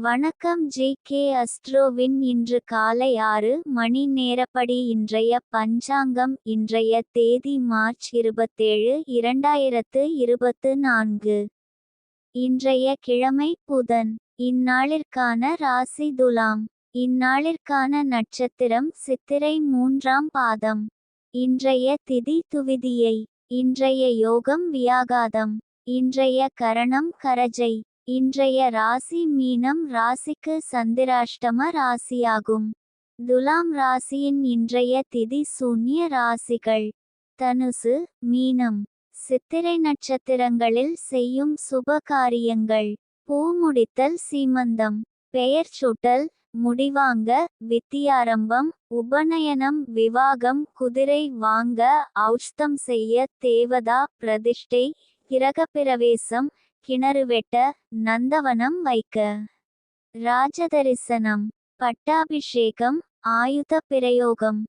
வணக்கம் ஜி.கே. அஸ்ட்ரோவின் இன்று காலை 6 மணி நேரப்படி இன்றைய பஞ்சாங்கம். இன்றைய தேதி மார்ச் 27, 2024. இன்றைய கிழமை புதன். இந்நாளிற்கான ராசி துலாம். இந்நாளிற்கான நட்சத்திரம் சித்திரை 3ஆம் பாதம். இன்றைய திதி துவிதியை. இன்றைய யோகம் வியாகாதம். இன்றைய கரணம் கரஜை. இன்றைய ராசி மீனம் ராசிக்கு சந்திராஷ்டம ராசியாகும். துலாம் ராசியின் இன்றைய திதி சூன்ய ராசிகள் தனுசு, மீனம். சித்திரை நட்சத்திரங்களில் செய்யும் சுப காரியங்கள்: பூ முடித்தல், சீமந்தம், பெயர் சூட்டல், முடிவாங்க, வித்தியாரம்பம், உபநயனம், விவாகம், குதிரை வாங்க, ஔஷ்தம் செய்ய, தேவதா பிரதிஷ்டை, கிரகப்பிரவேசம், கிணறு வெட்ட, நந்தவனம் வைக்க, ராஜதரிசனம், பட்டாபிஷேகம், ஆயுத பிரயோகம்.